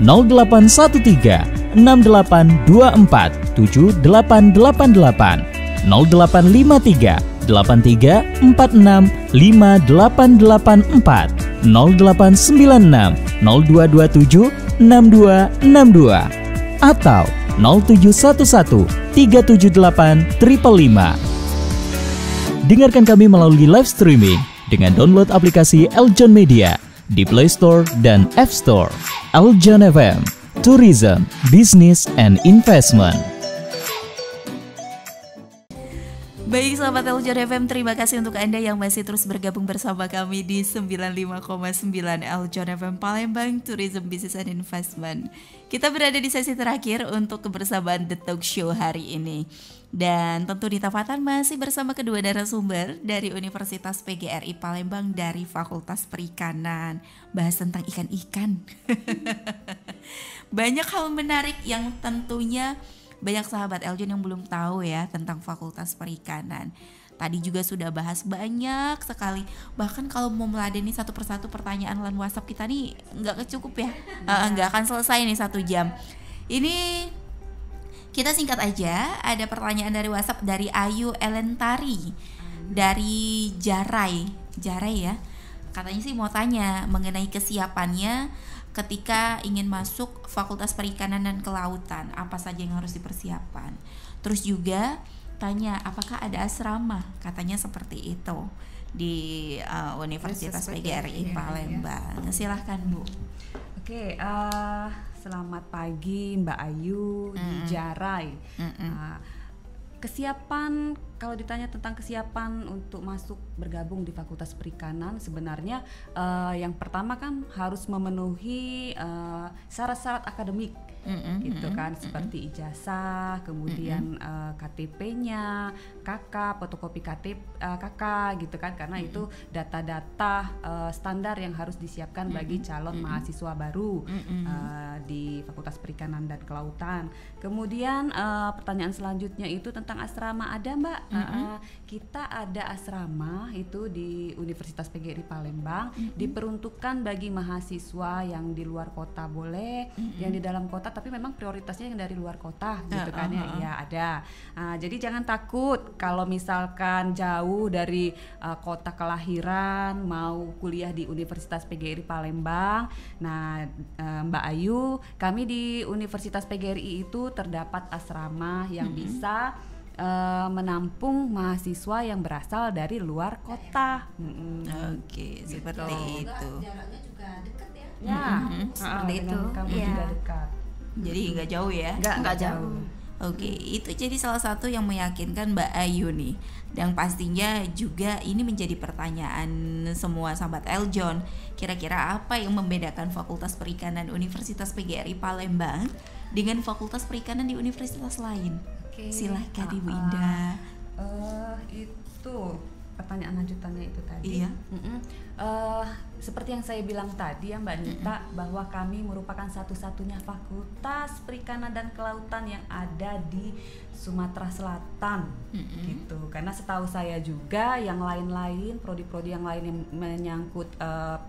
0813 6824 7888 0853 83 46 5884 0896 0227 6262 atau 0711 378 555. Dengarkan kami melalui live streaming dengan download aplikasi Eljon Media di Play Store dan App Store. Eljon FM, Tourism, Business and Investment. Baik sahabat Eljon FM, terima kasih untuk Anda yang masih terus bergabung bersama kami di 95,9 Eljon FM Palembang, Tourism Business and Investment. Kita berada di sesi terakhir untuk kebersamaan The Talk Show hari ini. Dan tentu Dita Fatan masih bersama kedua narasumber dari Universitas PGRI Palembang dari Fakultas Perikanan. Bahas tentang ikan-ikan. Banyak hal menarik yang tentunya banyak sahabat Eljon yang belum tahu ya tentang Fakultas Perikanan. Tadi juga sudah bahas banyak sekali. Bahkan kalau mau meladeni satu persatu pertanyaan lan WhatsApp kita nih nggak kecukup ya. Nggak akan selesai nih 1 jam. Ini kita singkat aja. Ada pertanyaan dari WhatsApp dari Ayu Elentari dari Jarai ya. Katanya sih mau tanya mengenai kesiapannya ketika ingin masuk Fakultas Perikanan dan Kelautan, apa saja yang harus dipersiapkan. Terus juga tanya apakah ada asrama, katanya seperti itu di Universitas PGRI Palembang. Silahkan Bu. Oke, selamat pagi Mbak Ayu di Jarai. Kesiapan, kalau ditanya tentang kesiapan untuk masuk bergabung di Fakultas Perikanan, sebenarnya yang pertama kan harus memenuhi syarat-syarat akademik, gitu kan, seperti ijazah, kemudian KTP-nya, KK, fotokopi KK, gitu kan, karena itu data-data standar yang harus disiapkan bagi calon mahasiswa baru di Fakultas Perikanan dan Kelautan. Kemudian pertanyaan selanjutnya itu tentang asrama, ada Mbak. Kita ada asrama itu di Universitas PGRI Palembang, diperuntukkan bagi mahasiswa yang di luar kota boleh, yang di dalam kota, tapi memang prioritasnya yang dari luar kota, gitu kan ya. Iya, ada. Jadi jangan takut kalau misalkan jauh dari kota kelahiran mau kuliah di Universitas PGRI Palembang. Nah, Mbak Ayu, kami di Universitas PGRI itu terdapat asrama yang bisa menampung mahasiswa yang berasal dari luar kota. Oke, seperti itu. Jaraknya juga dekat ya. Ya, seperti itu. Kamu juga dekat. Jadi nggak jauh ya? Nggak jauh. Oke, itu jadi salah satu yang meyakinkan Mbak Ayu nih. Dan pastinya juga ini menjadi pertanyaan semua sahabat Eljon. Kira-kira apa yang membedakan Fakultas Perikanan Universitas PGRI Palembang dengan Fakultas Perikanan di universitas lain? Silahkan Ibu Indah. Itu pertanyaan lanjutannya itu tadi. Iya. Seperti yang saya bilang tadi ya Mbak Nita, bahwa kami merupakan satu-satunya fakultas perikanan dan kelautan yang ada di Sumatera Selatan, gitu. Karena setahu saya juga yang lain-lain, prodi-prodi yang lain yang menyangkut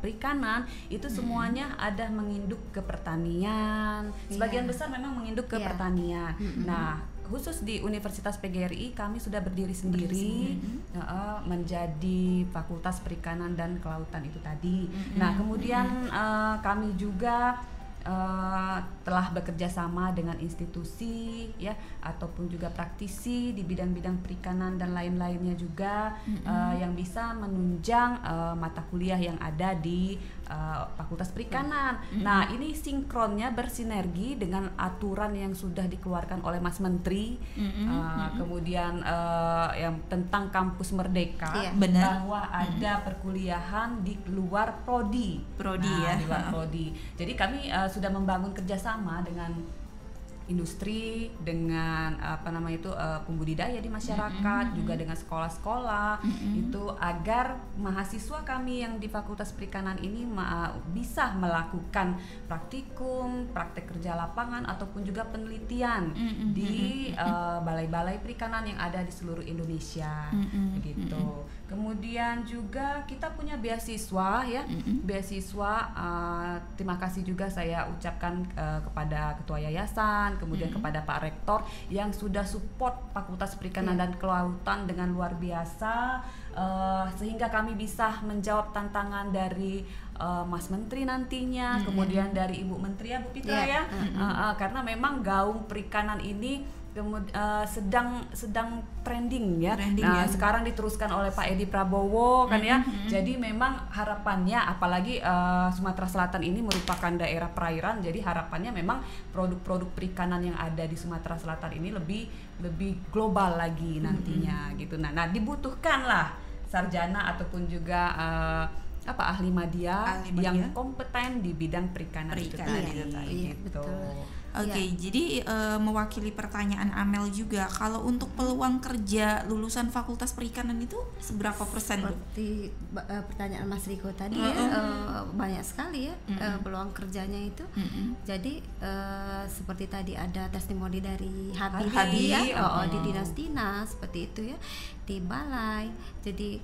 perikanan itu semuanya ada menginduk ke pertanian. Sebagian besar memang menginduk ke pertanian. Nah, khusus di Universitas PGRI kami sudah berdiri sendiri menjadi Fakultas Perikanan dan Kelautan itu tadi. Nah, kemudian kami juga telah bekerja sama dengan institusi ya ataupun juga praktisi di bidang-bidang perikanan dan lain-lainnya juga yang bisa menunjang mata kuliah yang ada di Fakultas Perikanan. Nah, ini sinkronnya bersinergi dengan aturan yang sudah dikeluarkan oleh Mas Menteri, kemudian yang tentang kampus merdeka, bahwa ada perkuliahan di luar prodi ya, di luar prodi. Jadi kami sudah membangun kerjasama dengan industri, dengan pembudidaya di masyarakat, juga dengan sekolah-sekolah itu agar mahasiswa kami yang di Fakultas Perikanan ini bisa melakukan praktikum, praktek kerja lapangan ataupun juga penelitian di balai-balai perikanan yang ada di seluruh Indonesia, begitu. Kemudian juga kita punya beasiswa ya, beasiswa. Terima kasih juga saya ucapkan kepada Ketua Yayasan, kemudian kepada Pak Rektor yang sudah support Fakultas Perikanan dan Kelautan dengan luar biasa, sehingga kami bisa menjawab tantangan dari Mas Menteri nantinya, kemudian dari Ibu Menteri ya Bu Pitra ya, karena memang gaung perikanan ini sedang trending ya. Sekarang diteruskan oleh Pak Edi Prabowo kan ya. Jadi memang harapannya, apalagi Sumatera Selatan ini merupakan daerah perairan, jadi harapannya memang produk-produk perikanan yang ada di Sumatera Selatan ini lebih global lagi nantinya gitu. Nah, dibutuhkanlah sarjana ataupun juga ahli media yang kompeten di bidang perikanan itu tadi gitu. Oke, jadi mewakili pertanyaan Amel juga, kalau untuk peluang kerja lulusan Fakultas Perikanan itu seberapa persen? Seperti pertanyaan Mas Riko tadi banyak sekali ya peluang kerjanya itu. Jadi seperti tadi ada testimoni dari Habibie ya, di dinas-dinas seperti itu ya, di balai. Jadi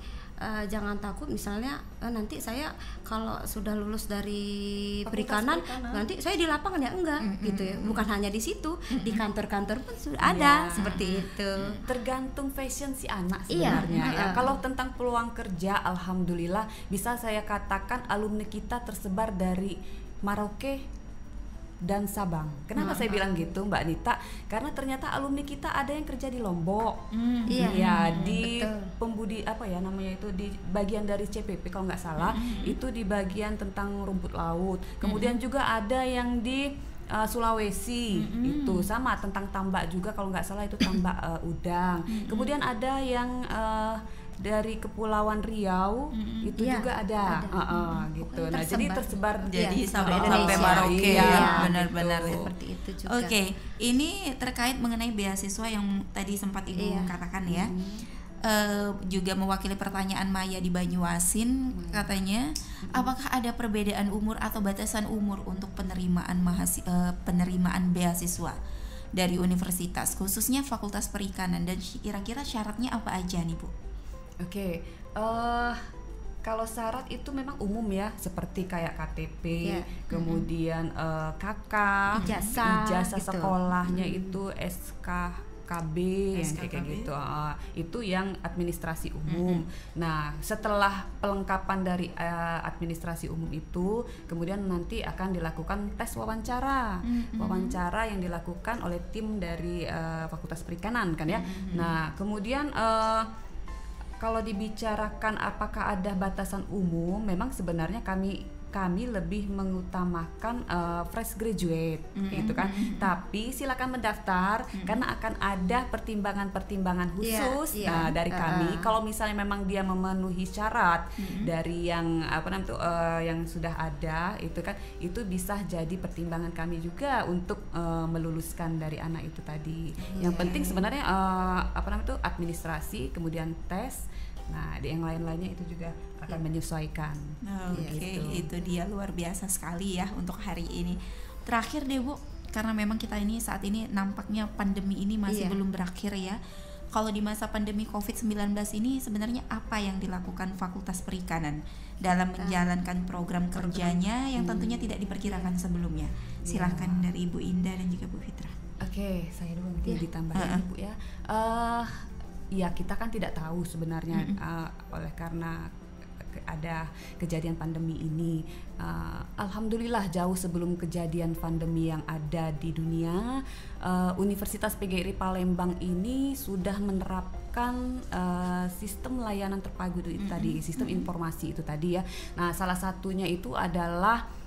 jangan takut misalnya nanti saya kalau sudah lulus dari perikanan nanti saya di lapangan ya, enggak gitu ya, bukan hanya di situ, di kantor-kantor pun sudah ada seperti itu. Tergantung fashion si anak sebenarnya ya. Kalau tentang peluang kerja, alhamdulillah bisa saya katakan alumni kita tersebar dari Merauke dan Sabang. Kenapa saya bilang gitu Mbak Nita? Karena ternyata alumni kita ada yang kerja di Lombok, di pembudi itu di bagian dari CPP kalau nggak salah, itu di bagian tentang rumput laut. Kemudian juga ada yang di Sulawesi, itu sama tentang tambak juga kalau nggak salah itu tambak udang. Kemudian ada yang dari Kepulauan Riau itu juga ada. Gitu. Nah, jadi tersebar jadi sampai Merauke ya, benar-benar seperti itu juga. Oke, ini terkait mengenai beasiswa yang tadi sempat Ibu katakan ya. Juga mewakili pertanyaan Maya di Banyuasin, katanya apakah ada perbedaan umur atau batasan umur untuk penerimaan beasiswa dari universitas, khususnya Fakultas Perikanan, dan kira-kira syaratnya apa aja nih Bu? Oke, kalau syarat itu memang umum ya, seperti kayak KTP, kemudian KK, ijazah gitu. Sekolahnya itu SKKB yang kayak gitu. Itu yang administrasi umum. Nah, setelah pelengkapan dari administrasi umum itu, kemudian nanti akan dilakukan tes wawancara. Wawancara yang dilakukan oleh tim dari Fakultas Perikanan kan ya. Nah, kemudian kalau dibicarakan apakah ada batasan umum, memang sebenarnya kami kami lebih mengutamakan fresh graduate gitu kan. Tapi silakan mendaftar karena akan ada pertimbangan-pertimbangan khusus dari kami. Kalau misalnya memang dia memenuhi syarat dari yang yang sudah ada itu kan, itu bisa jadi pertimbangan kami juga untuk meluluskan dari anak itu tadi. Yang penting sebenarnya administrasi, kemudian tes. Nah, di yang lain-lainnya itu juga akan menyesuaikan. Oke, itu dia, luar biasa sekali ya untuk hari ini. Terakhir deh Bu, karena memang kita ini saat ini nampaknya pandemi ini masih belum berakhir ya. Kalau di masa pandemi COVID-19 ini sebenarnya apa yang dilakukan Fakultas Perikanan dalam menjalankan program kerjanya yang tentunya tidak diperkirakan sebelumnya? Silahkan dari Ibu Indah dan juga Bu Fitra. Oke, saya dulu mungkin ditambahin Bu ya. Ya, kita kan tidak tahu sebenarnya oleh karena ada kejadian pandemi ini. Alhamdulillah jauh sebelum kejadian pandemi yang ada di dunia, Universitas PGRI Palembang ini sudah menerapkan sistem layanan terpadu itu tadi, sistem informasi itu tadi ya. Nah, salah satunya itu adalah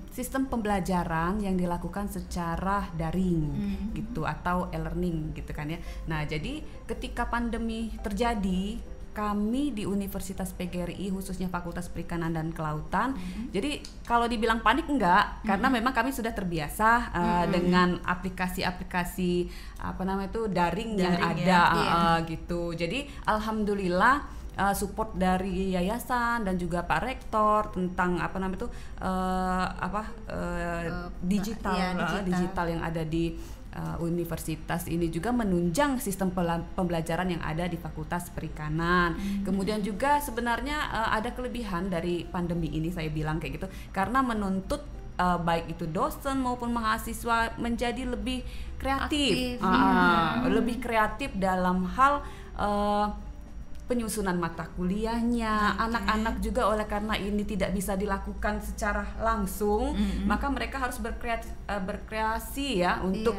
sistem pembelajaran yang dilakukan secara daring gitu atau e-learning gitu kan ya. Nah, jadi ketika pandemi terjadi, kami di Universitas PGRI khususnya Fakultas Perikanan dan Kelautan, jadi kalau dibilang panik enggak, karena memang kami sudah terbiasa dengan aplikasi-aplikasi daring yang ada gitu. Jadi alhamdulillah support dari yayasan dan juga Pak Rektor tentang digital yang ada di universitas ini juga menunjang sistem pembelajaran yang ada di Fakultas Perikanan. Kemudian juga sebenarnya ada kelebihan dari pandemi ini, saya bilang kayak gitu, karena menuntut baik itu dosen maupun mahasiswa menjadi lebih kreatif, lebih kreatif dalam hal penyusunan mata kuliahnya. Anak-anak juga oleh karena ini tidak bisa dilakukan secara langsung, maka mereka harus berkreasi ya untuk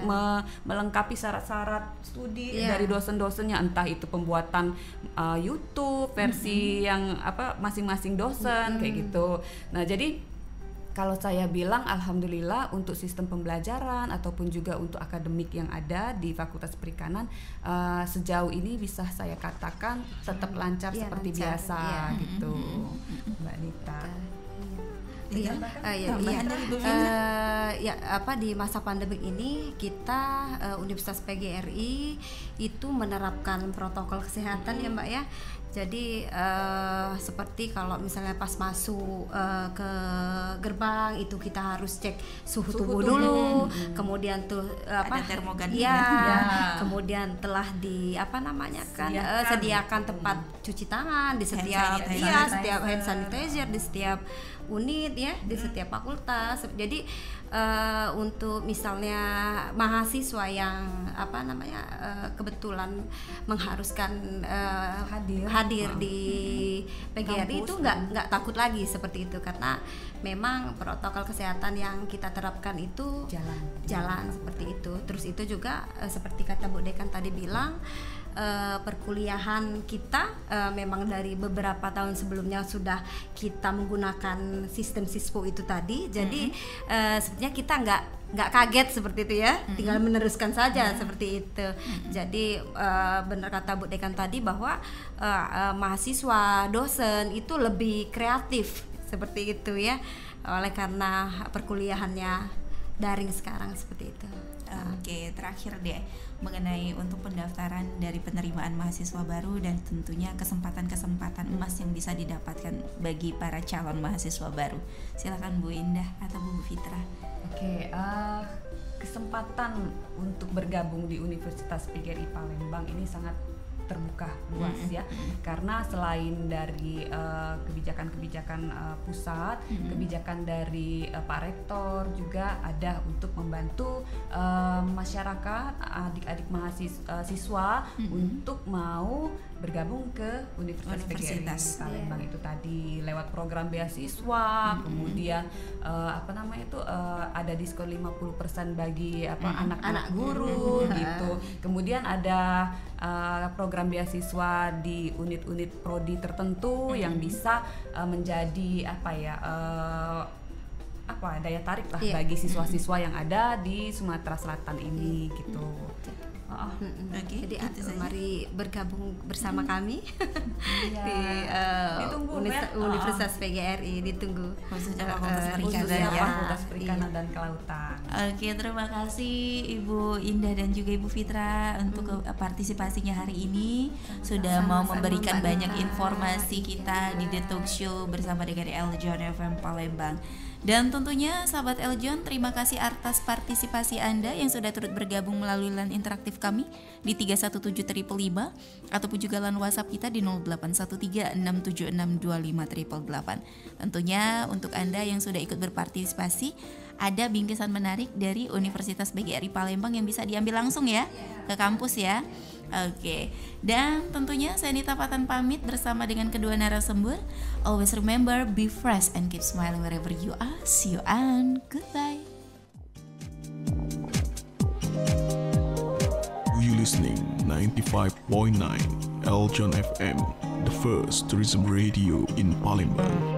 melengkapi syarat-syarat studi dari dosen-dosennya, entah itu pembuatan YouTube versi yang masing-masing dosen kayak gitu. Nah, jadi kalau saya bilang alhamdulillah untuk sistem pembelajaran ataupun juga untuk akademik yang ada di Fakultas Perikanan sejauh ini bisa saya katakan tetap lancar seperti biasa gitu, Mbak Nita. Di masa pandemi ini kita Universitas PGRI itu menerapkan protokol kesehatan ya Mbak ya. Jadi seperti kalau misalnya pas masuk ke gerbang itu kita harus cek suhu tubuh dulu, kemudian tuh ada termogan kemudian telah sediakan tempat cuci tangan di setiap setiap hand sanitizer di setiap unit ya, di setiap fakultas. Jadi untuk misalnya mahasiswa yang kebetulan mengharuskan hadir di PGRI itu nggak takut lagi seperti itu, karena memang protokol kesehatan yang kita terapkan itu jalan seperti itu. Terus itu juga seperti kata Bu Dekan tadi bilang, perkuliahan kita memang dari beberapa tahun sebelumnya sudah kita menggunakan sistem SISPO itu tadi. Jadi sebenarnya kita nggak kaget seperti itu ya, tinggal meneruskan saja seperti itu. Jadi benar kata Bu Dekan tadi bahwa mahasiswa, dosen itu lebih kreatif seperti itu ya, oleh karena perkuliahannya daring sekarang seperti itu. Oke, terakhir deh mengenai untuk pendaftaran dari penerimaan mahasiswa baru dan tentunya kesempatan-kesempatan emas yang bisa didapatkan bagi para calon mahasiswa baru. Silakan Bu Indah atau Bu Fitra. Oke, kesempatan untuk bergabung di Universitas PGRI Palembang ini sangat terbuka luas ya, karena selain dari kebijakan-kebijakan pusat, kebijakan dari Pak Rektor juga ada untuk membantu masyarakat, adik-adik mahasiswa untuk mau bergabung ke Universitas PGRI Palembang itu tadi lewat program beasiswa, kemudian ada diskon 50% bagi anak-anak guru gitu. Kemudian ada program beasiswa di unit-unit prodi tertentu yang bisa menjadi daya tarik lah bagi siswa-siswa yang ada di Sumatera Selatan ini gitu. Jadi mari bergabung bersama kami di Universitas PGRI, ditunggu khususnya Fakultas Perikanan dan Kelautan. Oke, terima kasih Ibu Indah dan juga Ibu Fitra untuk partisipasinya hari ini, sudah mau memberikan banyak informasi kita di The Talk Show bersama dengan Eljon FM Palembang. Dan tentunya sahabat Eljon, terima kasih atas partisipasi Anda yang sudah turut bergabung melalui line interaktif kami di 317555 ataupun juga line WhatsApp kita di 081367625888. Tentunya untuk Anda yang sudah ikut berpartisipasi, ada bingkisan menarik dari Universitas PGRI Palembang yang bisa diambil langsung ya ke kampus ya. Oke, dan tentunya saya Nita Patan pamit bersama dengan kedua narasumber. Always remember, be fresh and keep smiling wherever you are. See you and goodbye. You listening 95.9 Eljon FM, the first tourism radio in Palembang.